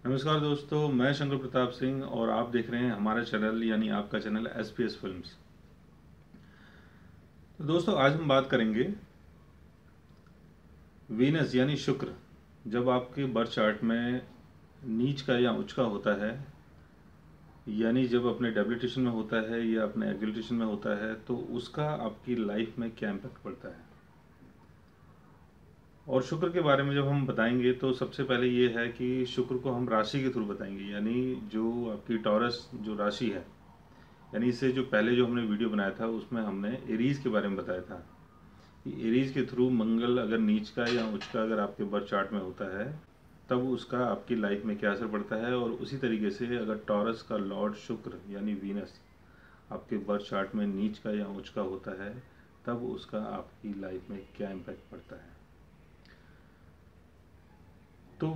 नमस्कार दोस्तों, मैं शंकर प्रताप सिंह और आप देख रहे हैं हमारा चैनल यानी आपका चैनल एसपीएस फिल्म्स। तो दोस्तों आज हम बात करेंगे वीनस यानी शुक्र। जब आपके बर्थ चार्ट में नीच का या उच्च का होता है, यानी जब अपने डेबिलिटेशन में होता है या अपने एक्सल्टेशन में होता है, तो उसका आपकी लाइफ में क्या इम्पैक्ट पड़ता है। और शुक्र के बारे में जब हम बताएंगे तो सबसे पहले ये है कि शुक्र को हम राशि के थ्रू बताएंगे, यानी जो आपकी टॉरस जो राशि है, यानी इससे जो पहले जो हमने वीडियो बनाया था उसमें हमने एरीज के बारे में बताया था कि एरीज के थ्रू मंगल अगर नीच का या उच्च का अगर आपके बर्थ चार्ट में होता है तब उसका आपकी लाइफ में क्या असर पड़ता है। और उसी तरीके से अगर टॉरस का लॉर्ड शुक्र यानी वीनस आपके बर्थ चार्ट में नीच का या उच्च का होता है तब उसका आपकी लाइफ में क्या इम्पैक्ट पड़ता है। तो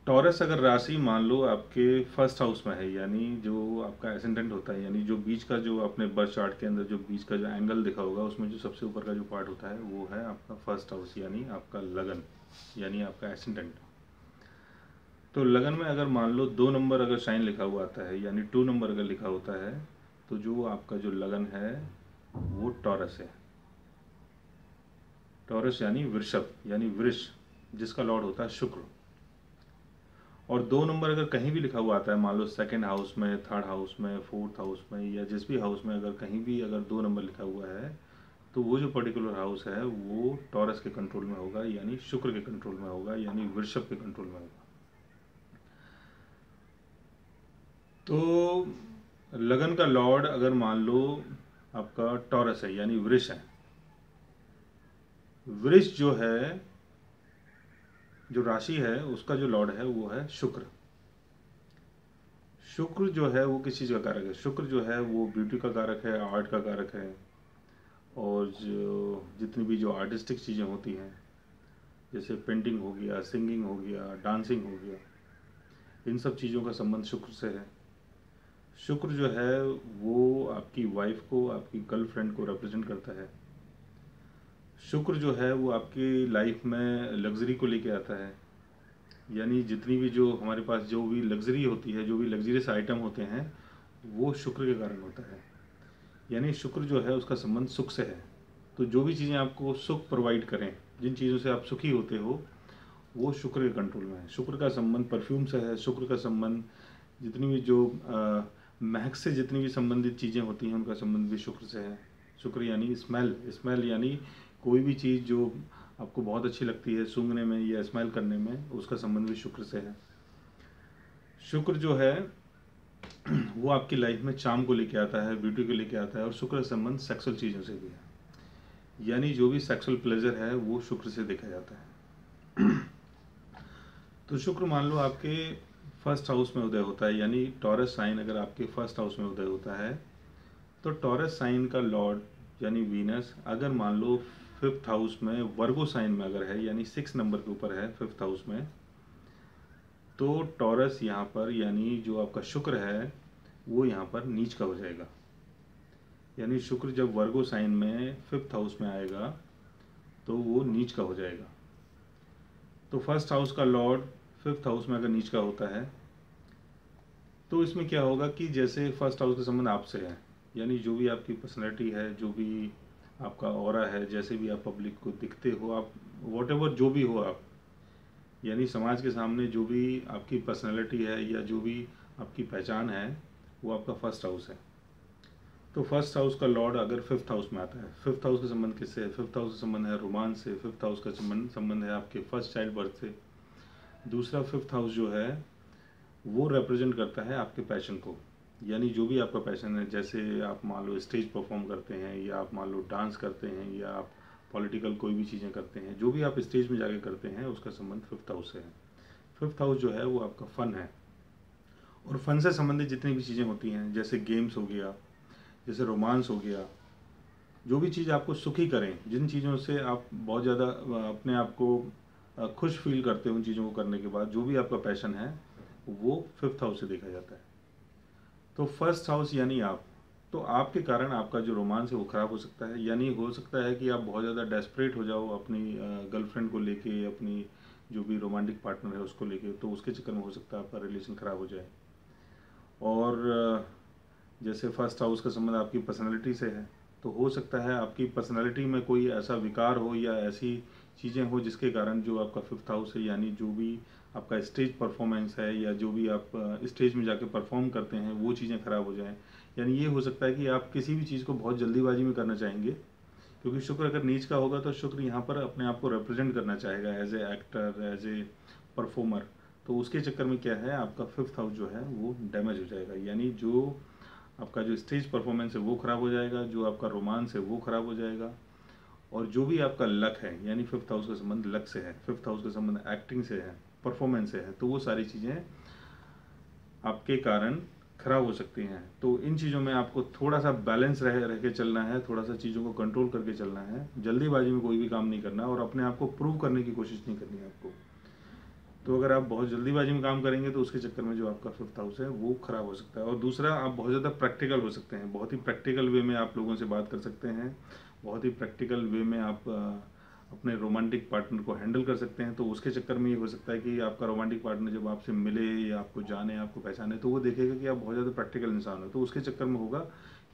टॉरस अगर राशि मान लो आपके फर्स्ट हाउस में है, यानी जो आपका एसेंडेंट होता है, यानी जो बीच का जो अपने बर्थ चार्ट के अंदर जो बीच का जो एंगल दिखा होगा उसमें जो सबसे ऊपर का जो पार्ट होता है वो है आपका फर्स्ट हाउस, यानी आपका लगन, यानी आपका एसेंडेंट। तो लगन में अगर मान लो 2 नंबर अगर साइन लिखा हुआ आता है, यानी 2 नंबर अगर लिखा होता है, तो जो आपका जो लगन है वो टॉरस है। टॉरस यानी वृषभ यानी वृष, जिसका लॉर्ड होता है शुक्र। और 2 नंबर अगर कहीं भी लिखा हुआ आता है, मान लो सेकंड हाउस में, थर्ड हाउस में, फोर्थ हाउस में, या जिस भी हाउस में अगर कहीं भी अगर 2 नंबर लिखा हुआ है, तो वो जो पर्टिकुलर हाउस है वो टॉरस के कंट्रोल में होगा, यानी शुक्र के कंट्रोल में होगा, यानी वृषभ के कंट्रोल में होगा। तो लगन का लॉर्ड अगर मान लो आपका टॉरस है यानी वृष है। वृष जो है, जो राशि है, उसका जो लॉर्ड है वो है शुक्र। शुक्र जो है वो किस चीज़ का कारक है? शुक्र जो है वो ब्यूटी का कारक है, आर्ट का कारक है। और जो जितनी भी जो आर्टिस्टिक चीज़ें होती हैं, जैसे पेंटिंग हो गया, सिंगिंग हो गया, डांसिंग हो गया, इन सब चीज़ों का संबंध शुक्र से है। शुक्र जो है वो आपकी वाइफ को, आपकी गर्लफ्रेंड को रिप्रेजेंट करता है। शुक्र जो है वो आपकी लाइफ में लग्जरी को लेके आता है, यानी जितनी भी जो हमारे पास जो भी लग्जरी होती है, जो भी लग्जरियस आइटम होते हैं, वो शुक्र के कारण होता है। यानी शुक्र जो है उसका संबंध सुख से है। तो जो भी चीज़ें आपको सुख प्रोवाइड करें, जिन चीज़ों से आप सुखी होते हो, वो शुक्र के कंट्रोल में है। शुक्र का संबंध परफ्यूम से है। शुक्र का संबंध जितनी भी जो महक से जितनी भी संबंधित चीज़ें होती हैं उनका संबंध भी शुक्र से है। शुक्र यानी स्मेल, स्मेल यानी कोई भी चीज़ जो आपको बहुत अच्छी लगती है सूंघने में या स्मेल करने में, उसका संबंध भी शुक्र से है। शुक्र जो है वो आपकी लाइफ में चार्म को लेके आता है, ब्यूटी को लेके आता है। और शुक्र का संबंध सेक्सुअल चीज़ों से भी है, यानी जो भी सेक्सुअल प्लेजर है वो शुक्र से देखा जाता है। तो शुक्र मान लो आपके फर्स्ट हाउस में उदय होता है, यानी टॉरस साइन अगर आपके फर्स्ट हाउस में उदय होता है, तो टॉरस साइन का लॉर्ड यानी वीनस अगर मान लो फिफ्थ हाउस में वर्गो साइन में अगर है, यानी 6 नंबर के ऊपर है फिफ्थ हाउस में, तो टॉरस यहाँ पर यानी जो आपका शुक्र है वो यहाँ पर नीच का हो जाएगा। यानी शुक्र जब वर्गो साइन में फिफ्थ हाउस में आएगा तो वो नीच का हो जाएगा। तो फर्स्ट हाउस का लॉर्ड फिफ्थ हाउस में अगर नीच का होता है तो इसमें क्या होगा कि जैसे फर्स्ट हाउस का संबंध आपसे है, यानी जो भी आपकी पर्सनैलिटी है, जो भी आपका ऑरा है, जैसे भी आप पब्लिक को दिखते हो, आप वॉट जो भी हो आप, यानी समाज के सामने जो भी आपकी पर्सनैलिटी है या जो भी आपकी पहचान है, वो आपका फर्स्ट हाउस है। तो फर्स्ट हाउस का लॉर्ड अगर फिफ्थ हाउस में आता है, फिफ्थ हाउस का संबंध किससे है? फिफ्थ हाउस का संबंध है रोमांस से। फिफ्थ हाउस का संबंध है आपके फर्स्ट चाइल्ड बर्थ से। दूसरा फिफ्थ हाउस जो है वो रिप्रेजेंट करता है आपके पैशन को, यानी जो भी आपका पैशन है, जैसे आप मान लो स्टेज परफॉर्म करते हैं, या आप मान लो डांस करते हैं, या आप पॉलिटिकल कोई भी चीज़ें करते हैं, जो भी आप स्टेज में जाके करते हैं उसका संबंध फिफ्थ हाउस से है। फिफ्थ हाउस जो है वो आपका फन है। और फन से संबंधित जितनी भी चीज़ें होती हैं, जैसे गेम्स हो गया, जैसे रोमांस हो गया, जो भी चीज़ आपको सुखी करें, जिन चीज़ों से आप बहुत ज़्यादा अपने आप को खुश फील करते हो, उन चीज़ों को करने के बाद जो भी आपका पैशन है वो फिफ्थ हाउस से देखा जाता है। तो फर्स्ट हाउस यानी आप, तो आपके कारण आपका जो रोमांस है वो ख़राब हो सकता है। यानी हो सकता है कि आप बहुत ज़्यादा डेस्परेट हो जाओ अपनी गर्लफ्रेंड को लेके, अपनी जो भी रोमांटिक पार्टनर है उसको लेके, तो उसके चक्कर में हो सकता है आपका रिलेशन ख़राब हो जाए। और जैसे फर्स्ट हाउस का संबंध आपकी पर्सनालिटी से है, तो हो सकता है आपकी पर्सनालिटी में कोई ऐसा विकार हो या ऐसी चीज़ें हो जिसके कारण जो आपका फिफ्थ हाउस है, यानी जो भी आपका स्टेज परफॉर्मेंस है या जो भी आप स्टेज में जाके परफॉर्म करते हैं वो चीज़ें ख़राब हो जाएं। यानी ये हो सकता है कि आप किसी भी चीज़ को बहुत जल्दीबाजी में करना चाहेंगे, क्योंकि शुक्र अगर नीच का होगा तो शुक्र यहाँ पर अपने आप को रिप्रेजेंट करना चाहेगा as a actor, as a performer. तो उसके चक्कर में क्या है, आपका फिफ्थ हाउस जो है वो डैमेज हो जाएगा। यानी जो आपका जो स्टेज परफॉर्मेंस है वो ख़राब हो जाएगा, जो आपका रोमांस है वो ख़राब हो जाएगा, और जो भी आपका लक है, यानी फिफ्थ हाउस का संबंध लक से है, फिफ्थ हाउस का संबंध एक्टिंग से है, परफॉर्मेंस से है, तो वो सारी चीज़ें आपके कारण खराब हो सकती हैं। तो इन चीज़ों में आपको थोड़ा सा बैलेंस रह के चलना है, थोड़ा सा चीज़ों को कंट्रोल करके चलना है। जल्दीबाजी में कोई भी काम नहीं करना और अपने आप को प्रूव करने की कोशिश नहीं करनी है आपको। तो अगर आप बहुत जल्दीबाजी में काम करेंगे तो उसके चक्कर में जो आपका फिफ्थ हाउस है वो खराब हो सकता है। और दूसरा, आप बहुत ज़्यादा प्रैक्टिकल हो सकते हैं, बहुत ही प्रैक्टिकल वे में आप लोगों से बात कर सकते हैं, बहुत ही प्रैक्टिकल वे में आप अपने रोमांटिक पार्टनर को हैंडल कर सकते हैं। तो उसके चक्कर में ये हो सकता है कि आपका रोमांटिक पार्टनर जब आपसे मिले या आपको जाने, आपको पहचाने, तो वो देखेगा कि आप बहुत ज़्यादा प्रैक्टिकल इंसान हो, तो उसके चक्कर में होगा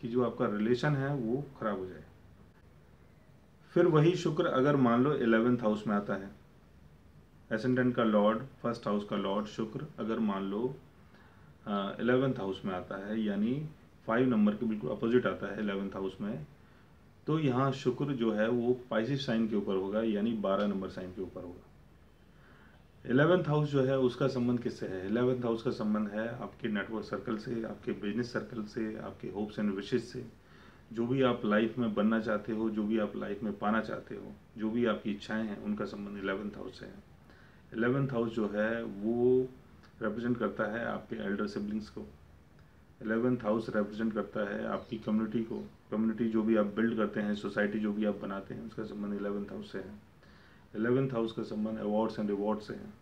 कि जो आपका रिलेशन है वो खराब हो जाए। फिर वही शुक्र अगर मान लो 11th हाउस में आता है, एसेंडेंट का लॉर्ड, फर्स्ट हाउस का लॉर्ड शुक्र अगर मान लो 11th हाउस में आता है, यानी 5 नंबर के बिल्कुल अपोजिट आता है 11th हाउस में, तो यहाँ शुक्र जो है वो पाइसिस साइन के ऊपर होगा, यानी 12 नंबर साइन के ऊपर होगा। 11th हाउस जो है उसका संबंध किससे है? 11th हाउस का संबंध है आपके नेटवर्क सर्कल से, आपके बिजनेस सर्कल से, आपके होप्स एंड विशेस से। जो भी आप लाइफ में बनना चाहते हो, जो भी आप लाइफ में पाना चाहते हो, जो भी आपकी इच्छाएं हैं, उनका संबंध 11th हाउस से है। 11th हाउस जो है वो रिप्रेजेंट करता है आपके एल्डर सिबलिंग्स को। 11th हाउस रिप्रेजेंट करता है आपकी कम्युनिटी को। कम्युनिटी जो भी आप बिल्ड करते हैं, सोसाइटी जो भी आप बनाते हैं, उसका संबंध 11th हाउस से है। 11th हाउस का संबंध अवार्ड्स एंड रिवॉर्ड से है।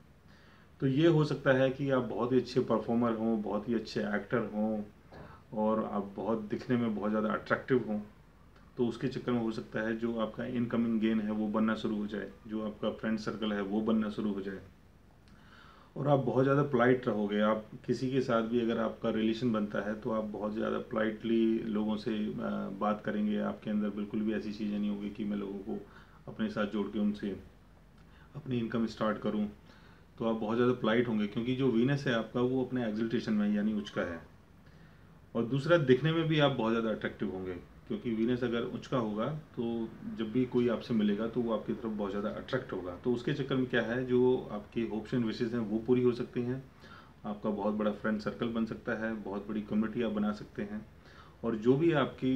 तो ये हो सकता है कि आप बहुत ही अच्छे परफॉर्मर हों, बहुत ही अच्छे एक्टर हों, और आप बहुत दिखने में बहुत ज़्यादा अट्रैक्टिव हों, तो उसके चक्कर में हो सकता है जो आपका इनकमिंग गेन है वो बनना शुरू हो जाए, जो आपका फ्रेंड सर्कल है वो बनना शुरू हो जाए, और आप बहुत ज़्यादा पोलाइट रहोगे। आप किसी के साथ भी अगर आपका रिलेशन बनता है तो आप बहुत ज़्यादा पोलाइटली लोगों से बात करेंगे। आपके अंदर बिल्कुल भी ऐसी चीज़ें नहीं होगी कि मैं लोगों को अपने साथ जोड़ के उनसे अपनी इनकम स्टार्ट करूं। तो आप बहुत ज़्यादा पोलाइट होंगे, क्योंकि जो वीनस है आपका वो अपने एक्सल्टेशन में यानी उच्च का है। और दूसरा, दिखने में भी आप बहुत ज़्यादा अट्रैक्टिव होंगे, क्योंकि वीनस अगर उच्च का होगा तो जब भी कोई आपसे मिलेगा तो वो आपकी तरफ बहुत ज़्यादा अट्रैक्ट होगा। तो उसके चक्कर में क्या है, जो आपकी होप्स एंड विशेज़ हैं वो पूरी हो सकती हैं। आपका बहुत बड़ा फ्रेंड सर्कल बन सकता है, बहुत बड़ी कम्युनिटी आप बना सकते हैं, और जो भी आपकी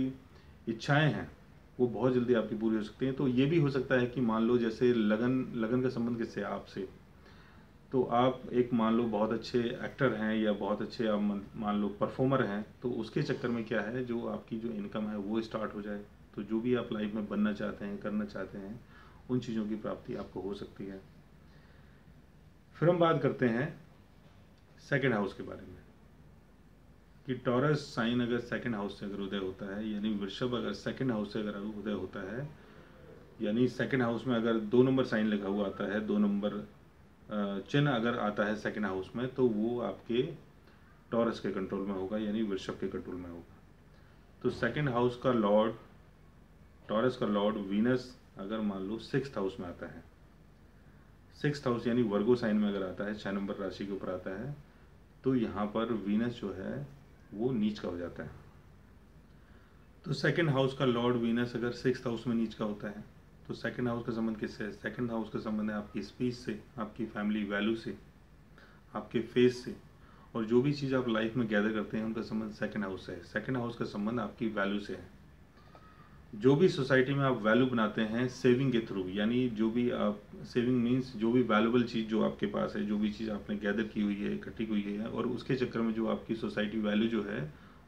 इच्छाएं हैं वो बहुत जल्दी आपकी पूरी हो सकती हैं। तो ये भी हो सकता है कि मान लो जैसे लगन का संबंध किससे है? आपसे। तो आप एक मान लो बहुत अच्छे एक्टर हैं या बहुत अच्छे आप मान लो परफॉर्मर हैं, तो उसके चक्कर में क्या है, जो आपकी जो इनकम है वो स्टार्ट हो जाए, तो जो भी आप लाइफ में बनना चाहते हैं, करना चाहते हैं, उन चीज़ों की प्राप्ति आपको हो सकती है। फिर हम बात करते हैं सेकंड हाउस के बारे में, कि टॉरस साइन अगर सेकंड हाउस से अगर उदय होता है, यानी वृषभ अगर सेकंड हाउस से अगर उदय होता है, यानी सेकंड हाउस में अगर 2 नंबर साइन लगा हुआ आता है, 2 नंबर चिन्ह अगर आता है सेकंड हाउस में, तो वो आपके टॉरस के कंट्रोल में होगा, यानी वृषभ के कंट्रोल में होगा। तो सेकंड हाउस का लॉर्ड, टॉरस का लॉर्ड वीनस अगर मान लो 6th हाउस में आता है, 6th हाउस यानी वर्गो साइन में अगर आता है, 6 नंबर राशि के ऊपर आता है, तो यहाँ पर वीनस जो है वो नीच का हो जाता है। तो सेकंड हाउस का लॉर्ड वीनस अगर 6th हाउस में नीच का होता है, तो सेकंड हाउस का संबंध किससे है? सेकंड हाउस का संबंध है आपकी स्पीच से, आपकी फैमिली वैल्यू से, आपके फेस से, और जो भी चीज़ आप लाइफ में गैदर करते हैं उनका संबंध सेकंड हाउस से है। सेकंड हाउस का संबंध आपकी वैल्यू से है। जो भी सोसाइटी में आप वैल्यू बनाते हैं सेविंग के थ्रू, यानी जो भी आप सेविंग मीन्स जो भी वैल्यूबल चीज़ जो आपके पास है, जो भी चीज़ आपने गैदर की हुई है, इकट्ठी हुई है, और उसके चक्कर में जो आपकी सोसाइटी वैल्यू जो है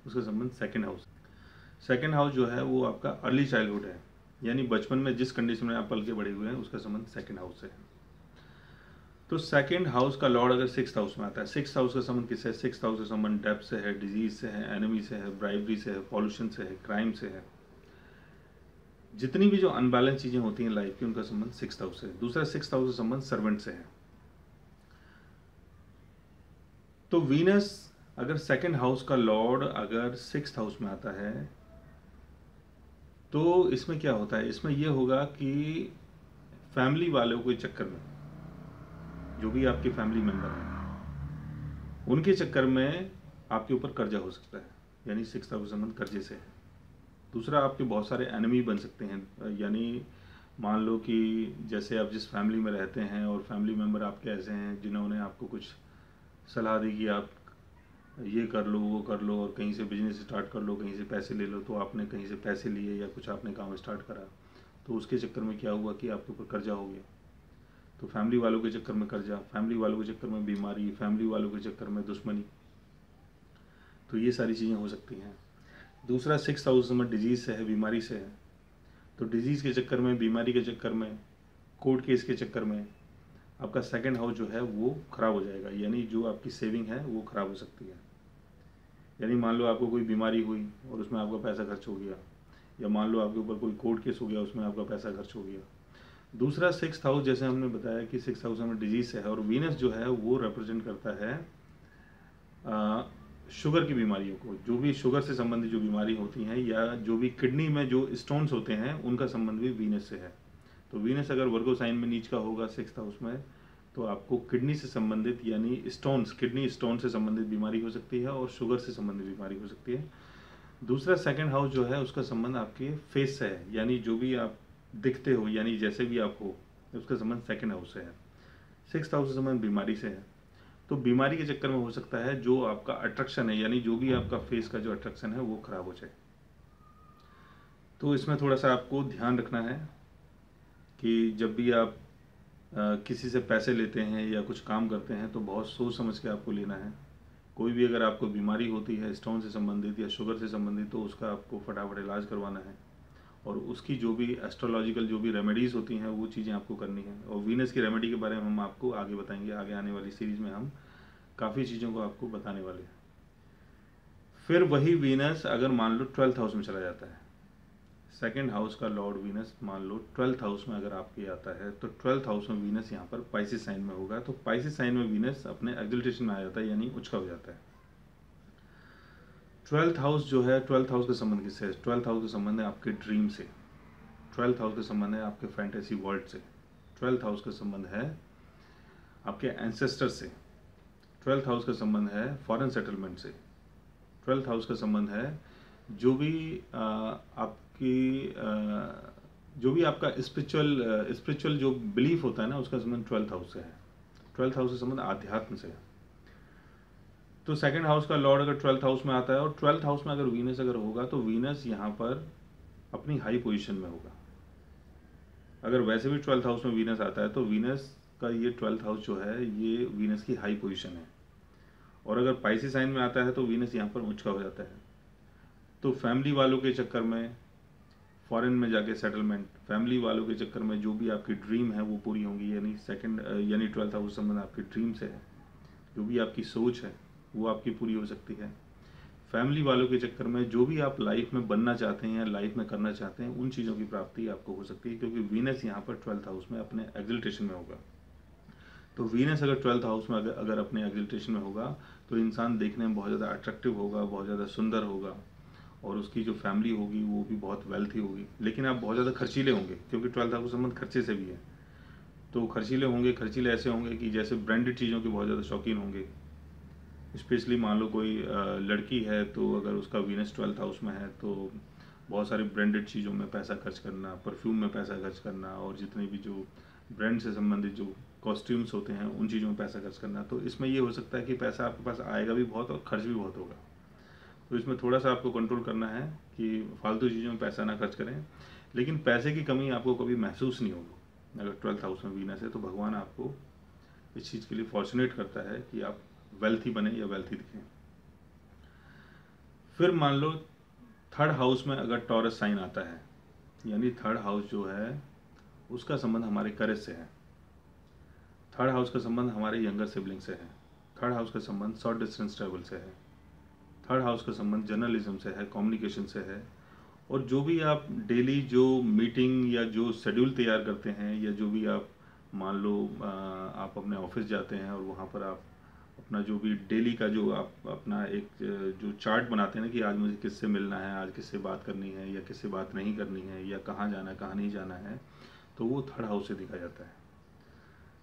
उसका संबंध सेकंड हाउस। सेकंड हाउस जो है वो आपका अर्ली चाइल्डहुड है, यानी बचपन में जिस कंडीशन में आप पल के बड़े हुए हैं उसका संबंध सेकंड हाउस से है। तो सेकंड हाउस का लॉर्ड अगर सिक्स हाउस में आता है, सिक्स हाउस का संबंध किससे है? सिक्स हाउस का संबंध डेब्ट से है, डिजीज से है, एनिमी से है, ब्राइबरी से है, पॉल्यूशन से है, क्राइम से है। जितनी भी जो अनबैलेंस चीजें होती हैं लाइफ की, उनका संबंध सिक्स हाउस से है। दूसरा सिक्स हाउस का संबंध सर्वेंट से है। तो वीनस अगर सेकंड हाउस का लॉर्ड अगर सिक्स हाउस में आता है, तो इसमें क्या होता है? इसमें यह होगा कि फैमिली वालों के चक्कर में, जो भी आपके फैमिली मेंबर हैं, उनके चक्कर में आपके ऊपर कर्जा हो सकता है, यानी सिक्स हाउस का संबंध कर्जे से है। दूसरा, आपके बहुत सारे एनिमी बन सकते हैं, यानी मान लो कि जैसे आप जिस फैमिली में रहते हैं और फैमिली मेंबर आपके ऐसे हैं जिन्होंने आपको कुछ सलाह दी कि आप ये कर लो, वो कर लो, और कहीं से बिजनेस स्टार्ट कर लो, कहीं से पैसे ले लो, तो आपने कहीं से पैसे लिए या कुछ आपने काम स्टार्ट करा, तो उसके चक्कर में क्या हुआ कि आपके ऊपर कर्जा हो गया। तो फैमिली वालों के चक्कर में कर्जा, फैमिली वालों के चक्कर में बीमारी, फैमिली वालों के चक्कर में दुश्मनी, तो ये सारी चीज़ें हो सकती हैं। दूसरा, सिक्स हाउस में डिजीज से है, बीमारी से है। तो डिजीज के चक्कर में, बीमारी के चक्कर में, कोर्ट केस के चक्कर में आपका सेकंड हाउस जो है वो खराब हो जाएगा, यानी जो आपकी सेविंग है वो खराब हो सकती है। यानी मान लो आपको कोई बीमारी हुई और उसमें आपका पैसा खर्च हो गया, या मान लो आपके ऊपर कोई कोर्ट केस हो गया, उसमें आपका पैसा खर्च हो गया। दूसरा, सिक्स हाउस, जैसे हमने बताया कि सिक्स हाउस में डिजीज है, और वीनस जो है वो रिप्रेजेंट करता है शुगर की बीमारियों को। जो भी शुगर से संबंधित जो बीमारी होती हैं, या जो भी किडनी में जो स्टोन्स होते हैं, उनका संबंध भी वीनस से है। तो वीनस अगर वर्गो साइन में नीच का होगा सिक्स हाउस में, तो आपको किडनी से संबंधित, यानी स्टोन्स, किडनी स्टोन से संबंधित बीमारी हो सकती है, और शुगर से संबंधित बीमारी हो सकती है। दूसरा, सेकंड हाउस जो है उसका संबंध आपके फेस से है, यानी जो भी आप दिखते हो, यानी जैसे भी आप हो, उसका संबंध सेकंड हाउस से है। सिक्स हाउस का संबंध बीमारी से है। तो बीमारी के चक्कर में हो सकता है जो आपका अट्रैक्शन है, यानी जो भी आपका फेस का जो अट्रैक्शन है वो खराब हो जाए। तो इसमें थोड़ा सा आपको ध्यान रखना है कि जब भी आप किसी से पैसे लेते हैं या कुछ काम करते हैं, तो बहुत सोच समझ के आपको लेना है। कोई भी अगर आपको बीमारी होती है स्टोन से संबंधित या शुगर से संबंधित, तो उसका आपको फटाफट इलाज करवाना है, और उसकी जो भी एस्ट्रोलॉजिकल जो भी रेमेडीज़ होती हैं वो चीज़ें आपको करनी है। और वीनस की रेमेडी के बारे में हम आपको आगे बताएंगे, आगे आने वाली सीरीज़ में हम काफ़ी चीज़ों को आपको बताने वाले हैं। फिर वही वीनस अगर मान लो 12th हाउस में चला जाता है, सेकंड हाउस का लॉर्ड वीनस मान लो 12th हाउस में अगर आपके आता है, तो 12th हाउस में वीनस यहाँ पर पाइसिस साइन में होगा। तो पाइसिस साइन में वीनस अपने एक्सल्टेशन में आ जाता है, यानी उचका हो जाता है। 12th हाउस जो है, 12th हाउस का संबंध किससे है? 12th हाउस का संबंध है आपके ड्रीम से। 12th हाउस का संबंध है आपके फैंटेसी वर्ल्ड से। 12th हाउस का संबंध है आपके एंसेस्टर से। 12th हाउस का संबंध है फॉरेन सेटलमेंट से। 12th हाउस का संबंध है जो भी जो भी आपका स्पिरिचुअल जो बिलीफ होता है ना, उसका संबंध 12th हाउस से है। 12th हाउस का संबंध आध्यात्म से है। तो सेकंड हाउस का लॉर्ड अगर 12th हाउस में आता है, और 12th हाउस में अगर वीनस अगर होगा, तो वीनस यहाँ पर अपनी हाई पोजीशन में होगा। अगर वैसे भी 12th हाउस में वीनस आता है, तो वीनस का ये 12th हाउस जो है ये वीनस की हाई पोजीशन है। और अगर पाइसिस साइन में आता है, तो वीनस यहाँ पर उचका हो जाता है। तो फैमिली वालों के चक्कर में, फॉरेन में जाके सेटलमेंट, फैमिली वालों के चक्कर में जो भी आपकी ड्रीम है वो पूरी होंगी, यानी 12th हाउस संबंध आपके ड्रीम से है। जो भी आपकी सोच है वो आपकी पूरी हो सकती है। फैमिली वालों के चक्कर में जो भी आप लाइफ में बनना चाहते हैं या लाइफ में करना चाहते हैं, उन चीज़ों की प्राप्ति आपको हो सकती है, क्योंकि वीनस यहाँ पर 12th हाउस में अपने एक्सल्टेशन में होगा। तो वीनस अगर 12th हाउस में अगर अपने एक्सल्टेशन में होगा, तो इंसान देखने में बहुत ज़्यादा अट्रैक्टिव होगा, बहुत ज़्यादा सुंदर होगा, और उसकी जो फैमिली होगी वो भी बहुत वेल्थी होगी। लेकिन आप बहुत ज़्यादा खर्चीले होंगे, क्योंकि 12th हाउस संबंध खर्चे से भी है। तो खर्चीले होंगे, खर्चीले ऐसे होंगे कि जैसे ब्रांडेड चीज़ों के बहुत ज़्यादा शौकीन होंगे। स्पेशली मान लो कोई लड़की है, तो अगर उसका वीनस 12th हाउस में है, तो बहुत सारी ब्रांडेड चीज़ों में पैसा खर्च करना, परफ्यूम में पैसा खर्च करना, और जितने भी जो ब्रांड से संबंधित जो कॉस्ट्यूम्स होते हैं उन चीज़ों में पैसा खर्च करना। तो इसमें ये हो सकता है कि पैसा आपके पास आएगा भी बहुत और खर्च भी बहुत होगा। तो इसमें थोड़ा सा आपको कंट्रोल करना है कि फालतू चीज़ों में पैसा ना खर्च करें। लेकिन पैसे की कमी आपको कभी महसूस नहीं होगी अगर 12th हाउस में वीनस है। तो भगवान आपको इस चीज़ के लिए फॉर्चुनेट करता है कि आप वेल्थी बने या वेल्थी दिखें। फिर मान लो 3rd हाउस में अगर टॉरस साइन आता है, यानी 3rd हाउस जो है उसका संबंध हमारे करेज से है। थर्ड हाउस का संबंध हमारे यंगर सिबलिंग से है। थर्ड हाउस का संबंध शॉर्ट डिस्टेंस ट्रैवल से है। थर्ड हाउस का संबंध जर्नलिज्म से है, कम्युनिकेशन से है। और जो भी आप डेली जो मीटिंग या जो शेड्यूल तैयार करते हैं, या जो भी आप मान लो आप अपने ऑफिस जाते हैं और वहाँ पर आप अपना जो भी डेली का जो आप अपना एक जो चार्ट बनाते हैं ना कि आज मुझे किससे मिलना है, आज किससे बात करनी है या किससे बात नहीं करनी है, या कहाँ जाना है कहाँ नहीं जाना है, तो वो थर्ड हाउस से दिखा जाता है।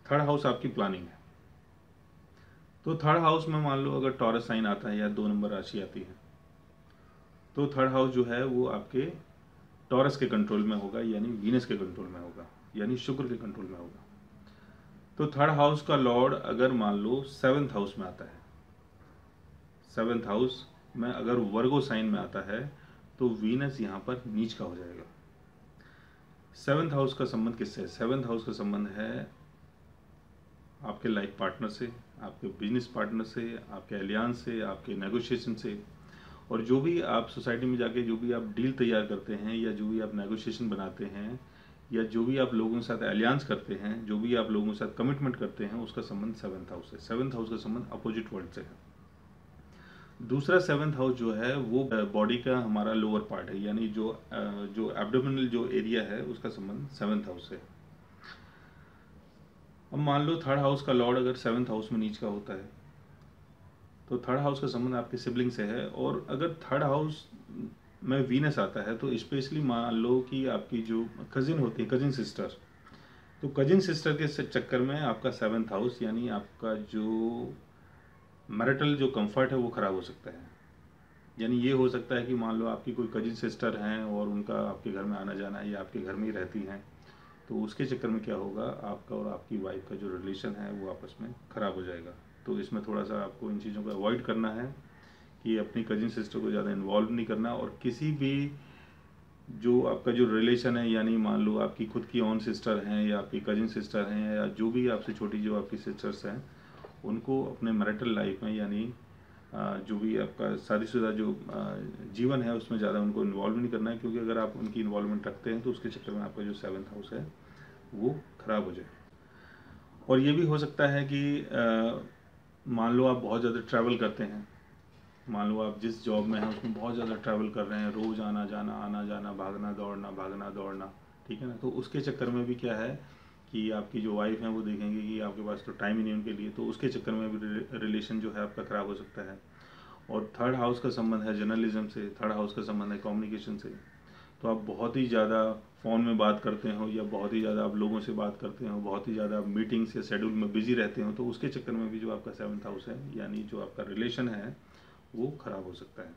थर्ड हाउस आपकी प्लानिंग है। तो थर्ड हाउस में मान लो अगर टॉरस साइन आता है या 2 नंबर राशि आती है, तो थर्ड हाउस जो है वो आपके टॉरस के कंट्रोल में होगा, यानी वीनस के कंट्रोल में होगा, यानी शुक्र के कंट्रोल में होगा। तो थर्ड हाउस का लॉर्ड अगर मान लो 7th हाउस में आता है, 7th हाउस में अगर वर्गो साइन में आता है, तो वीनस यहाँ पर नीच का हो जाएगा। 7th हाउस का संबंध किससे है? 7th हाउस का संबंध है आपके लाइफ पार्टनर से, आपके बिजनेस पार्टनर से, आपके एलियंस से, आपके नेगोशिएशन से। और जो भी आप सोसाइटी में जाके जो भी आप डील तैयार करते हैं, या जो भी आप नेगोशिएशन बनाते हैं, या जो भी आप लोगों के साथ एलियंस करते हैं, जो भी आप लोगों के साथ कमिटमेंट करते हैं, उसका संबंध 7th हाउस है। 7th हाउस का संबंध अपोजिट वर्ल्ड से है। दूसरा 7th हाउस जो है वो बॉडी का हमारा लोअर पार्ट है, यानी जो एब्डोमिनल जो एरिया है उसका संबंध 7th हाउस से है। अब मान लो थर्ड हाउस का लॉर्ड अगर 7th हाउस में नीच का होता है, तो थर्ड हाउस का संबंध आपके सिबलिंग से है। और अगर थर्ड हाउस में वीनस आता है, तो स्पेशली मान लो कि आपकी जो कजिन होती है, कजिन सिस्टर, तो कजिन सिस्टर के चक्कर में आपका 7th हाउस यानी आपका जो मैरिटल जो कंफर्ट है वो ख़राब हो सकता है। यानी ये हो सकता है कि मान लो आपकी कोई कजिन सिस्टर हैं और उनका आपके घर में आना जाना है, या आपके घर में ही रहती हैं, तो उसके चक्कर में क्या होगा, आपका और आपकी वाइफ का जो रिलेशन है वो आपस में ख़राब हो जाएगा। तो इसमें थोड़ा सा आपको इन चीज़ों को अवॉइड करना है कि अपनी कजिन सिस्टर को ज़्यादा इन्वॉल्व नहीं करना। और किसी भी जो आपका जो रिलेशन है, यानी मान लो आपकी खुद की ओन सिस्टर हैं या आपकी कजिन सिस्टर हैं, या जो भी आपसे छोटी जो आपकी सिस्टर्स हैं, उनको अपने मैरिटल लाइफ में, यानी जो भी आपका शादीशुदा जो जीवन है उसमें ज़्यादा उनको इन्वॉल्व नहीं करना है। क्योंकि अगर आप उनकी इन्वॉल्वमेंट रखते हैं तो उसके चक्कर में आपका जो 7th हाउस है वो ख़राब हो जाए। और ये भी हो सकता है कि मान लो आप बहुत ज़्यादा ट्रैवल करते हैं, मान लो आप जिस जॉब में हैं उसमें बहुत ज़्यादा ट्रैवल कर रहे हैं, रोज़ आना जाना, भागना दौड़ना, ठीक है ना। तो उसके चक्कर में भी क्या है कि आपकी जो वाइफ है वो देखेंगे कि आपके पास तो टाइम ही नहीं उनके लिए, तो उसके चक्कर में भी रिलेशन जो है आपका ख़राब हो सकता है। और थर्ड हाउस का संबंध है जर्नलिज्म से, थर्ड हाउस का संबंध है कम्युनिकेशन से। तो आप बहुत ही ज़्यादा फ़ोन में बात करते हो, या बहुत ही ज़्यादा आप लोगों से बात करते हो, बहुत ही ज़्यादा आप मीटिंग्स या शेड्यूल में बिजी रहते हो, तो उसके चक्कर में भी जो आपका 7th हाउस है, यानी जो आपका रिलेशन है वो ख़राब हो सकता है।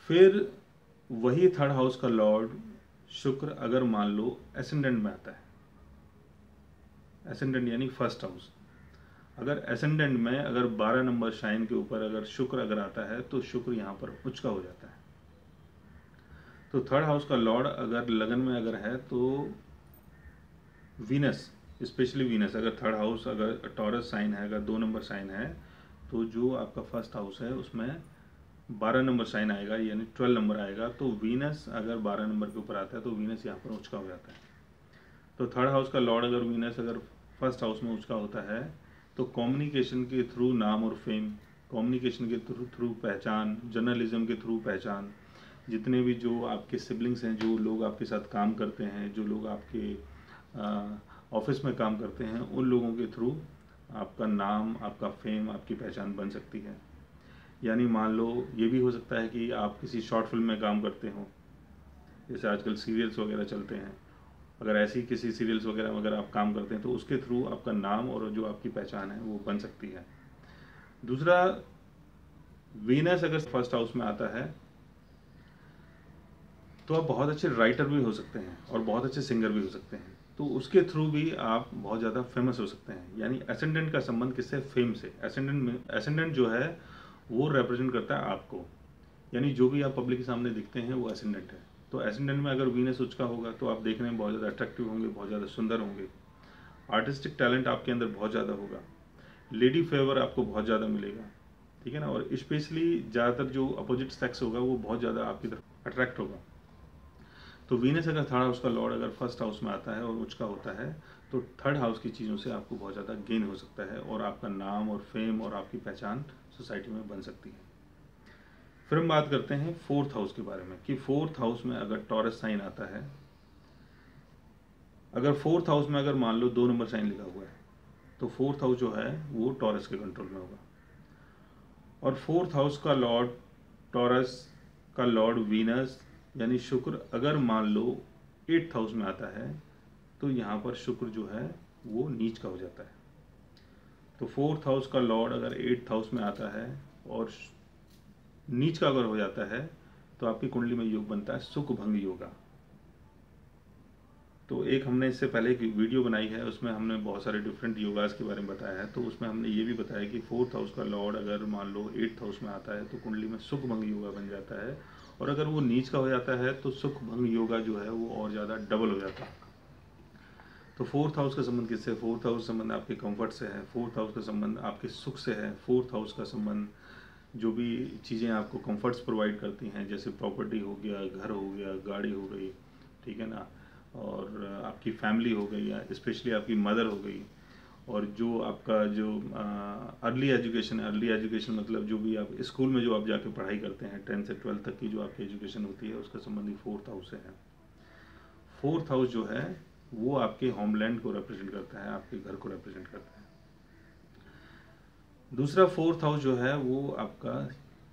फिर वही थर्ड हाउस का लॉर्ड शुक्र अगर मान लो एसेंडेंट में आता है, एसेंडेंट यानी फर्स्ट हाउस, अगर एसेंडेंट में अगर 12 नंबर शाइन के ऊपर अगर शुक्र अगर आता है, तो शुक्र यहाँ पर उच्च का हो जाता है। तो थर्ड हाउस का लॉर्ड अगर लगन में अगर है, तो वीनस, स्पेशली वीनस अगर थर्ड हाउस अगर टॉरस साइन है, अगर 2 नंबर साइन है, तो जो आपका फर्स्ट हाउस है उसमें 12 नंबर साइन आएगा, यानी 12 नंबर आएगा। तो वीनस अगर 12 नंबर के ऊपर आता है, तो वीनस यहाँ पर उच्च का हो जाता है। तो थर्ड हाउस का लॉर्ड अगर वीनस अगर फर्स्ट हाउस में उच्च का होता है, तो कम्युनिकेशन के थ्रू नाम और फेम, कम्युनिकेशन के थ्रू पहचान, जर्नलिज्म के थ्रू पहचान, जितने भी जो आपके सिबलिंग्स हैं, जो लोग आपके साथ काम करते हैं, जो लोग आपके ऑफिस में काम करते हैं, उन लोगों के थ्रू आपका नाम, आपका फेम, आपकी पहचान बन सकती है। यानी मान लो ये भी हो सकता है कि आप किसी शॉर्ट फिल्म में काम करते हो, जैसे आजकल सीरियल्स वगैरह चलते हैं, अगर ऐसी किसी सीरियल्स वगैरह में अगर आप काम करते हैं, तो उसके थ्रू आपका नाम और जो आपकी पहचान है वो बन सकती है। दूसरा, वीनस अगर फर्स्ट हाउस में आता है, तो आप बहुत अच्छे राइटर भी हो सकते हैं और बहुत अच्छे सिंगर भी हो सकते हैं, तो उसके थ्रू भी आप बहुत ज़्यादा फेमस हो सकते हैं। यानी एसेंडेंट का संबंध किससे? फेम से। एसेंडेंट जो है वो रिप्रेजेंट करता है आपको, यानी जो भी आप पब्लिक के सामने दिखते हैं वो एसेंडेंट है। तो एसेंडेंट में अगर वीनस उच्च का होगा, तो आप देखने में बहुत ज़्यादा अट्रैक्टिव होंगे, बहुत ज़्यादा सुंदर होंगे, आर्टिस्टिक टैलेंट आपके अंदर बहुत ज़्यादा होगा, लेडी फेवर आपको बहुत ज़्यादा मिलेगा, ठीक है ना। और स्पेशली ज़्यादातर जो अपोजिट सेक्स होगा वो बहुत ज़्यादा आपकी तरफ अट्रैक्ट होगा। तो वीनस अगर थर्ड हाउस का लॉर्ड अगर फर्स्ट हाउस में आता है और उच्च का होता है तो थर्ड हाउस की चीज़ों से आपको बहुत ज़्यादा गेन हो सकता है और आपका नाम और फेम और आपकी पहचान सोसाइटी में बन सकती है। फिर हम बात करते हैं फोर्थ हाउस के बारे में कि फोर्थ हाउस में अगर टॉरस साइन आता है, अगर फोर्थ हाउस में अगर मान लो 2 नंबर साइन लिखा हुआ है तो फोर्थ हाउस जो है वो टॉरस के कंट्रोल में होगा। और फोर्थ हाउस का लॉर्ड टॉरस का लॉर्ड वीनस यानी शुक्र अगर मान लो 8th हाउस में आता है तो यहाँ पर शुक्र जो है वो नीच का हो जाता है। तो फोर्थ हाउस का लॉर्ड अगर 8th हाउस में आता है और नीच का अगर हो जाता है तो आपकी कुंडली में योग बनता है सुख भंग योगा। तो एक हमने इससे पहले एक वीडियो बनाई है, उसमें हमने बहुत सारे डिफरेंट योगास के बारे में बताया है। तो उसमें हमने ये भी बताया कि फोर्थ हाउस का लॉर्ड अगर मान लो 8th हाउस में आता है तो कुंडली में सुख भंग योगा बन जाता है, और अगर वो नीच का हो जाता है तो सुख भंग योगा जो है वो और ज़्यादा डबल हो जाता है। तो फोर्थ हाउस का संबंध किससे? फोर्थ हाउस का संबंध आपके कंफर्ट से है, फोर्थ हाउस का संबंध आपके सुख से है, फोर्थ हाउस का संबंध जो भी चीज़ें आपको कंफर्ट्स प्रोवाइड करती हैं, जैसे प्रॉपर्टी हो गया, घर हो गया, गाड़ी हो गई, ठीक है ना, और आपकी फैमिली हो गई, या स्पेशली आपकी मदर हो गई, और जो आपका जो अर्ली एजुकेशन है, अर्ली एजुकेशन मतलब जो भी आप स्कूल में जो आप जाके पढ़ाई करते हैं 10th से 12th तक की जो आपकी एजुकेशन होती है उसका संबंधी फोर्थ हाउस से है। फोर्थ हाउस जो है वो आपके होमलैंड को रिप्रेजेंट करता है, आपके घर को रिप्रेजेंट करता है। दूसरा फोर्थ हाउस जो है वो आपका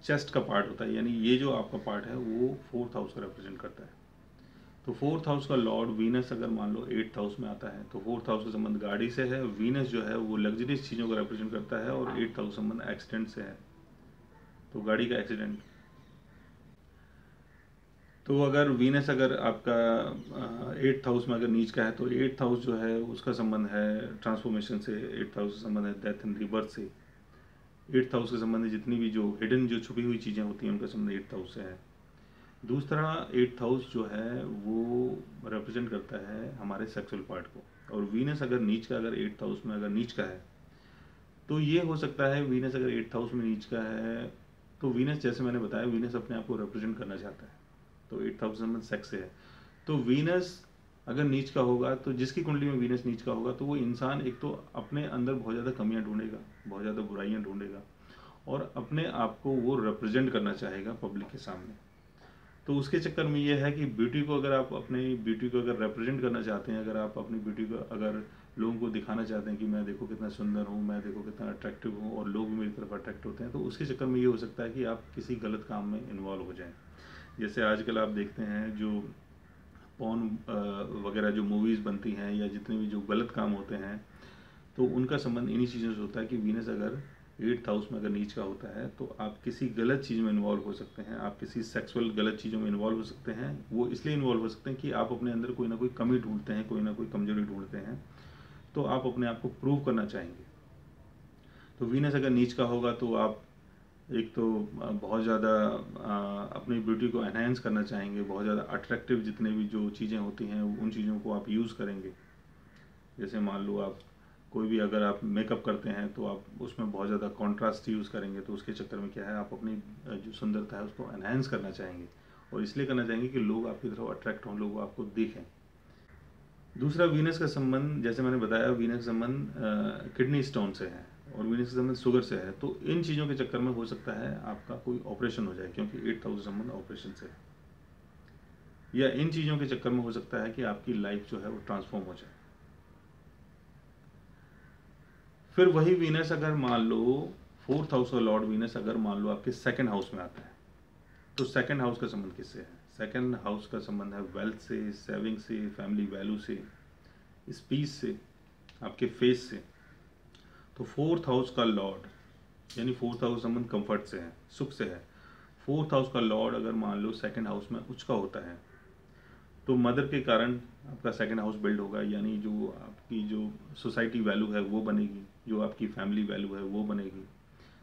चेस्ट का पार्ट होता है, यानी ये जो आपका पार्ट है वो फोर्थ हाउस को रिप्रेजेंट करता है। तो फोर्थ हाउस का लॉर्ड वीनस अगर मान लो 8th हाउस में आता है तो फोर्थ हाउस का संबंध गाड़ी से है, वीनस जो है वो लग्जरियस चीज़ों को रिप्रेजेंट करता है, और 8th हाउस संबंध एक्सीडेंट से है, तो गाड़ी का एक्सीडेंट। तो अगर वीनस अगर आपका 8th हाउस में अगर नीच का है तो 8th हाउस जो है उसका संबंध है ट्रांसफॉर्मेशन से, 8th हाउस का संबंध है डेथ एंड रिबर्थ से, 8th हाउस के संबंध जितनी भी जो हिडन जो छुपी हुई चीज़ें होती हैं उनका संबंध 8th हाउस से है। दूसरा 8th हाउस जो है वो रिप्रेजेंट करता है हमारे सेक्सुअल पार्ट को, और वीनस अगर नीच का अगर 8th हाउस में अगर नीच का है तो ये हो सकता है, वीनस अगर 8th हाउस में नीच का है तो वीनस जैसे मैंने बताया वीनस अपने आप को रिप्रेजेंट करना चाहता है, तो 8th हाउस संबंध सेक्स से है। तो वीनस अगर नीच का होगा तो जिसकी कुंडली में वीनस नीच का होगा तो वो इंसान एक तो अपने अंदर बहुत ज़्यादा कमियां ढूंढेगा, बहुत ज़्यादा बुराइयां ढूंढेगा, और अपने आप को वो रिप्रेजेंट करना चाहेगा पब्लिक के सामने। तो उसके चक्कर में ये है कि ब्यूटी को अगर आप अपनी ब्यूटी को अगर रिप्रेजेंट करना चाहते हैं, अगर आप अपनी ब्यूटी को अगर लोगों को दिखाना चाहते हैं कि मैं देखो कितना सुंदर हूँ, मैं देखो कितना अट्रैक्टिव हूँ, और लोग मेरी तरफ अट्रैक्ट होते हैं, तो उसके चक्कर में ये हो सकता है कि आप किसी गलत काम में इन्वॉल्व हो जाएं। जैसे आजकल आप देखते हैं जो पॉर्न वगैरह जो मूवीज़ बनती हैं या जितने भी जो गलत काम होते हैं तो उनका संबंध इन्हीं चीज़ों से होता है कि वीनस अगर 8th हाउस में अगर नीच का होता है तो आप किसी गलत चीज़ में इन्वॉल्व हो सकते हैं, आप किसी सेक्सुअल गलत चीज़ों में इन्वॉल्व हो सकते हैं। वो इसलिए इन्वॉल्व हो सकते हैं कि आप अपने अंदर कोई ना कोई कमी ढूंढते हैं, कोई ना कोई कमजोरी ढूंढते हैं, तो आप अपने आप को प्रूव करना चाहेंगे। तो वीनस अगर नीच का होगा तो आप एक तो बहुत ज़्यादा अपनी ब्यूटी को एनहेंस करना चाहेंगे, बहुत ज़्यादा अट्रैक्टिव जितने भी जो चीज़ें होती हैं उन चीज़ों को आप यूज़ करेंगे। जैसे मान लो आप कोई भी अगर आप मेकअप करते हैं तो आप उसमें बहुत ज़्यादा कॉन्ट्रास्ट यूज़ करेंगे, तो उसके चक्कर में क्या है आप अपनी जो सुंदरता है उसको एनहेंस करना चाहेंगे, और इसलिए करना चाहेंगे कि लोग आपकी तरफ अट्रैक्ट हों, लोग आपको देखें। दूसरा वीनस का संबंध जैसे मैंने बताया, वीनस का संबंध किडनी स्टोन से है और वीनस का संबंध शुगर से है। तो इन चीज़ों के चक्कर में हो सकता है आपका कोई ऑपरेशन हो जाए, क्योंकि 8th हाउस संबंध ऑपरेशन से है, या इन चीज़ों के चक्कर में हो सकता है कि आपकी लाइफ जो है वो ट्रांसफॉर्म हो जाए। फिर वही वीनस अगर मान लो 4th हाउस का लॉर्ड वीनस अगर मान लो आपके 2nd हाउस में आता है तो 2nd हाउस का संबंध किससे है? 2nd हाउस का संबंध है वेल्थ से, सेविंग से, फैमिली वैल्यू से, स्पीच से, आपके फेस से। तो 4th हाउस का लॉर्ड यानी 4th हाउस संबंध कंफर्ट से है, सुख से है। 4th हाउस का लॉर्ड अगर मान लो 2nd हाउस में उच्च का होता है तो मदर के कारण आपका 2nd हाउस बिल्ड होगा, यानी जो आपकी जो सोसाइटी वैल्यू है वो बनेगी, जो आपकी फैमिली वैल्यू है वो बनेगी।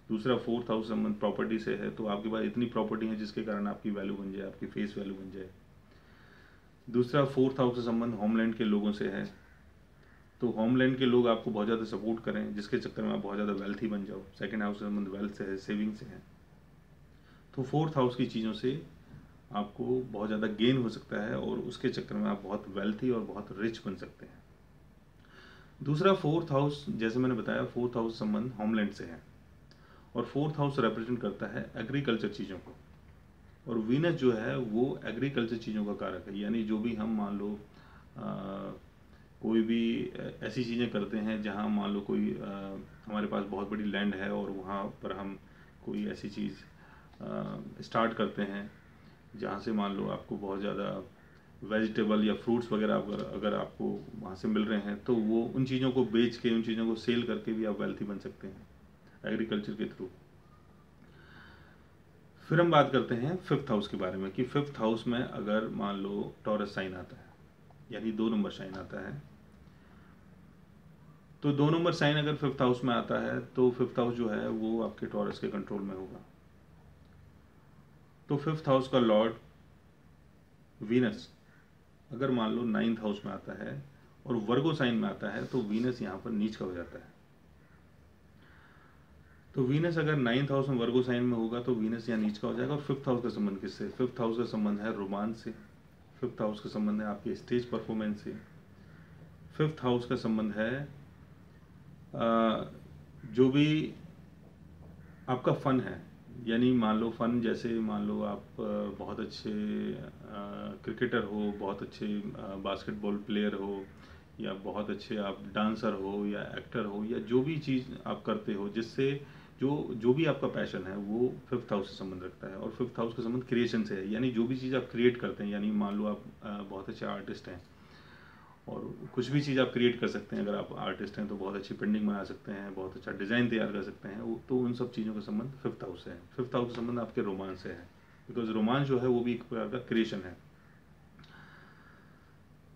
दूसरा 4th हाउस संबंध प्रॉपर्टी से है, तो आपके पास इतनी प्रॉपर्टी है जिसके कारण आपकी वैल्यू बन जाए, आपकी फेस वैल्यू बन जाए। दूसरा 4th हाउस का संबंध होमलैंड के लोगों से है, तो होमलैंड के लोग आपको बहुत ज़्यादा सपोर्ट करें जिसके चक्कर में आप बहुत ज़्यादा वेल्थी बन जाओ। 2nd हाउस का संबंध वेल्थ से है, सेविंग से है। तो 4th हाउस की चीज़ों से आपको बहुत ज़्यादा गेन हो सकता है और उसके चक्कर में आप बहुत वेल्थी और बहुत रिच बन सकते हैं। दूसरा फोर्थ हाउस, जैसे मैंने बताया, फोर्थ हाउस संबंध होमलैंड से है और फोर्थ हाउस रिप्रेजेंट करता है एग्रीकल्चर चीज़ों को, और वीनस जो है वो एग्रीकल्चर चीज़ों का कारक है। यानी जो भी हम मान लो कोई भी ऐसी चीज़ें करते हैं जहाँ मान लो कोई हमारे पास बहुत बड़ी लैंड है और वहाँ पर हम कोई ऐसी चीज़ स्टार्ट करते हैं जहाँ से मान लो आपको बहुत ज़्यादा वेजिटेबल या फ्रूट्स वगैरह अगर आपको वहाँ से मिल रहे हैं, तो वो उन चीज़ों को बेच के, उन चीज़ों को सेल करके भी आप वेल्थी बन सकते हैं एग्रीकल्चर के थ्रू। फिर हम बात करते हैं फिफ्थ हाउस के बारे में कि फिफ्थ हाउस में अगर मान लो टॉरस साइन आता है, यानी 2 नंबर साइन आता है, तो 2 नंबर साइन अगर फिफ्थ हाउस में आता है तो फिफ्थ हाउस जो है वो आपके टॉरस के कंट्रोल में होगा। तो फिफ्थ हाउस का लॉर्ड वीनस अगर मान लो 9th हाउस में आता है और वर्गो साइन में आता है, तो वीनस यहाँ पर नीच का हो जाता है। तो वीनस अगर 9th हाउस में वर्गो साइन में होगा तो वीनस यहाँ नीच का हो जाएगा। और फिफ्थ हाउस का संबंध किससे? फिफ्थ हाउस का संबंध है रोमांस से, फिफ्थ हाउस का संबंध है आपके स्टेज परफॉर्मेंस से, फिफ्थ हाउस का संबंध है जो भी आपका फन है। यानी मान लो फन, जैसे मान लो आप बहुत अच्छे क्रिकेटर हो, बहुत अच्छे बास्केटबॉल प्लेयर हो, या बहुत अच्छे आप डांसर हो या एक्टर हो, या जो भी चीज़ आप करते हो जिससे जो भी आपका पैशन है वो फिफ्थ हाउस से संबंध रखता है। और फिफ्थ हाउस का संबंध क्रिएशन से है, यानी जो भी चीज़ आप क्रिएट करते हैं। यानी मान लो आप बहुत अच्छे आर्टिस्ट हैं और कुछ भी चीज़ आप क्रिएट कर सकते हैं। अगर आप आर्टिस्ट हैं तो बहुत अच्छी पेंटिंग बना सकते हैं, बहुत अच्छा डिज़ाइन तैयार कर सकते हैं, तो उन सब चीज़ों का संबंध फिफ्थ हाउस से है। फिफ्थ हाउस का संबंध आपके रोमांस से है, बिकॉज रोमांस जो है वो भी एक प्रकार का क्रिएशन है।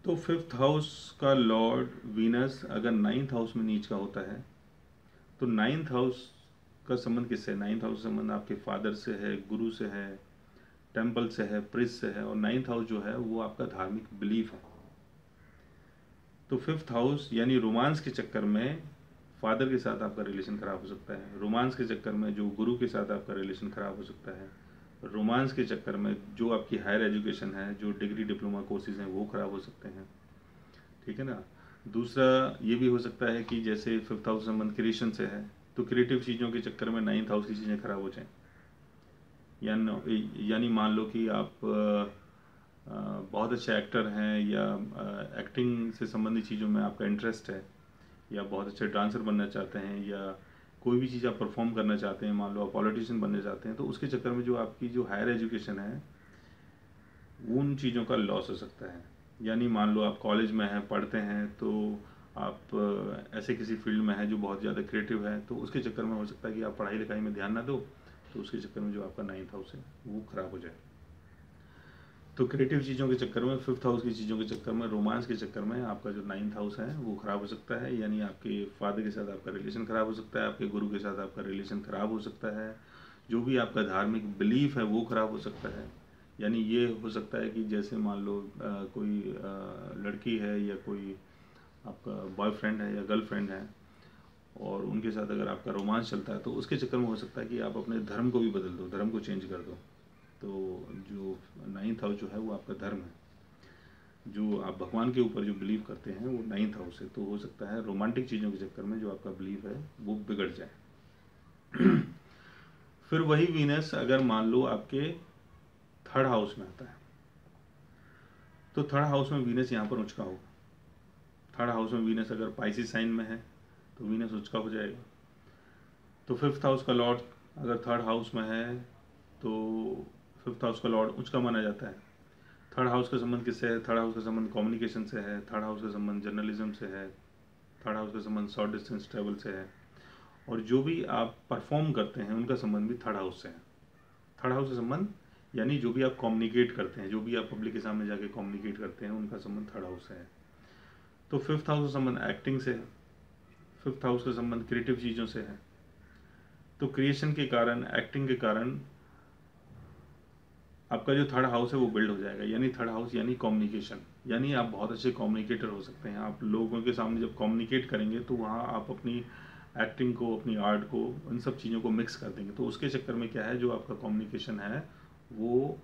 तो फिफ्थ हाउस का लॉर्ड वीनस अगर 9th हाउस में नीच का होता है, तो 9th हाउस का संबंध किससे है? 9th हाउस का संबंध आपके फादर से है, गुरु से है, टेम्पल से है, प्रिस्ट से है। और 9th हाउस जो है वो आपका धार्मिक बिलीफ है। तो फिफ्थ हाउस यानी रोमांस के चक्कर में फादर के साथ आपका रिलेशन खराब हो सकता है, रोमांस के चक्कर में जो गुरु के साथ आपका रिलेशन खराब हो सकता है, रोमांस के चक्कर में जो आपकी हायर एजुकेशन है, जो डिग्री डिप्लोमा कोर्सेज हैं वो खराब हो सकते हैं। ठीक है ना। दूसरा ये भी हो सकता है कि जैसे फिफ्थ हाउस संबंध क्रिएशन से है, तो क्रिएटिव चीज़ों के चक्कर में 9th हाउस की चीज़ें खराब हो जाएं। यानी मान लो कि आप बहुत अच्छे एक्टर हैं या एक्टिंग से संबंधित चीज़ों में आपका इंटरेस्ट है, या बहुत अच्छे डांसर बनना चाहते हैं, या कोई भी चीज़ आप परफॉर्म करना चाहते हैं, मान लो आप पॉलिटिशियन बनना चाहते हैं, तो उसके चक्कर में जो आपकी जो हायर एजुकेशन है उन चीज़ों का लॉस हो सकता है। यानी मान लो आप कॉलेज में हैं, पढ़ते हैं, तो आप ऐसे किसी फील्ड में हैं जो बहुत ज़्यादा क्रिएटिव है, तो उसके चक्कर में हो सकता है कि आप पढ़ाई लिखाई में ध्यान ना दो, तो उसके चक्कर में जो आपका 9th हाउस है वो खराब हो जाए। तो क्रिएटिव चीज़ों के चक्कर में, फिफ्थ हाउस की चीज़ों के चक्कर में, रोमांस के चक्कर में आपका जो 9th हाउस है वो खराब हो सकता है। यानी आपके फादर के साथ आपका रिलेशन खराब हो सकता है, आपके गुरु के साथ आपका रिलेशन खराब हो सकता है, जो भी आपका धार्मिक बिलीफ है वो खराब हो सकता है। यानी ये हो सकता है कि जैसे मान लो कोई लड़की है या कोई आपका बॉयफ्रेंड है या गर्लफ्रेंड है, और उनके साथ अगर आपका रोमांस चलता है, तो उसके चक्कर में हो सकता है कि आप अपने धर्म को भी बदल दो, धर्म को चेंज कर दो। तो जो 9th हाउस जो है वो आपका धर्म है, जो आप भगवान के ऊपर जो बिलीव करते हैं वो 9th हाउस है। तो हो सकता है रोमांटिक चीज़ों के चक्कर में जो आपका बिलीव है वो बिगड़ जाए। फिर वही वीनस अगर मान लो आपके थर्ड हाउस में आता है, तो थर्ड हाउस में वीनस यहाँ पर उचका होगा। थर्ड हाउस में वीनस अगर पाइसिस साइन में है तो वीनस उचका हो जाएगा। तो फिफ्थ हाउस का लॉर्ड अगर थर्ड हाउस में है तो फिफ्थ हाउस का लॉर्ड उचका माना जाता है। थर्ड हाउस का संबंध किससे है? थर्ड हाउस का संबंध कम्युनिकेशन से है, थर्ड हाउस का संबंध जर्नलिज्म से है, थर्ड हाउस का संबंध शॉर्ट डिस्टेंस ट्रेवल से है, और जो भी आप परफॉर्म करते हैं उनका संबंध भी थर्ड हाउस से है। थर्ड हाउस का संबंध यानी जो भी आप कम्युनिकेट करते हैं, जो भी आप पब्लिक के सामने जाके कम्युनिकेट करते हैं, उनका संबंध थर्ड हाउस से है। तो फिफ्थ हाउस का संबंध एक्टिंग से है, फिफ्थ हाउस का संबंध क्रिएटिव चीज़ों से है। तो क्रिएशन के कारण, एक्टिंग के कारण आपका जो थर्ड हाउस है वो बिल्ड हो जाएगा। यानी थर्ड हाउस यानी कम्युनिकेशन, यानी आप बहुत अच्छे कम्युनिकेटर हो सकते हैं। आप लोगों के सामने जब कम्युनिकेट करेंगे तो वहाँ आप अपनी एक्टिंग को, अपनी आर्ट को, उन सब चीज़ों को मिक्स कर देंगे। तो उसके चक्कर में क्या है, जो आपका कम्युनिकेशन है वो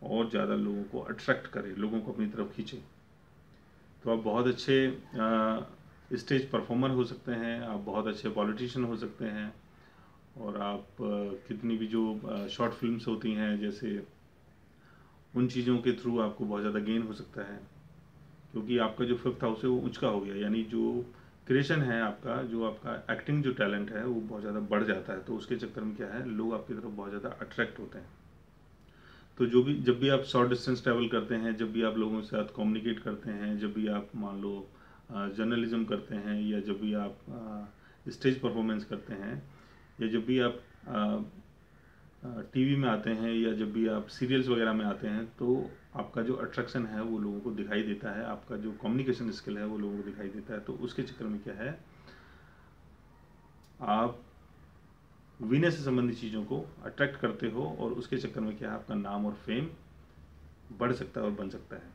और ज़्यादा लोगों को अट्रैक्ट करे, लोगों को अपनी तरफ खींचे। तो आप बहुत अच्छे स्टेज परफॉर्मर हो सकते हैं, आप बहुत अच्छे पॉलिटिशियन हो सकते हैं, और आप कितनी भी जो शॉर्ट फिल्म्स होती हैं जैसे, उन चीज़ों के थ्रू आपको बहुत ज़्यादा गेन हो सकता है, क्योंकि आपका जो फिफ्थ हाउस है वो ऊंच का हो गया, यानी जो क्रिएशन है आपका, जो आपका एक्टिंग जो टैलेंट है वो बहुत ज़्यादा बढ़ जाता है। तो उसके चक्कर में क्या है, लोग आपकी तरफ बहुत ज़्यादा अट्रैक्ट होते हैं। तो जब भी आप शॉर्ट डिस्टेंस ट्रैवल करते हैं, जब भी आप लोगों के साथ कम्युनिकेट करते हैं, जब भी आप मान लो जर्नलिज्म करते हैं, या जब भी आप स्टेज परफॉर्मेंस करते हैं, या जब भी आप टीवी में आते हैं, या जब भी आप सीरियल्स वगैरह में आते हैं, तो आपका जो अट्रैक्शन है वो लोगों को दिखाई देता है, आपका जो कम्युनिकेशन स्किल है वो लोगों को दिखाई देता है। तो उसके चक्कर में क्या है, आप विनय से संबंधित चीज़ों को अट्रैक्ट करते हो, और उसके चक्कर में क्या है, आपका नाम और फेम बढ़ सकता है और बन सकता है।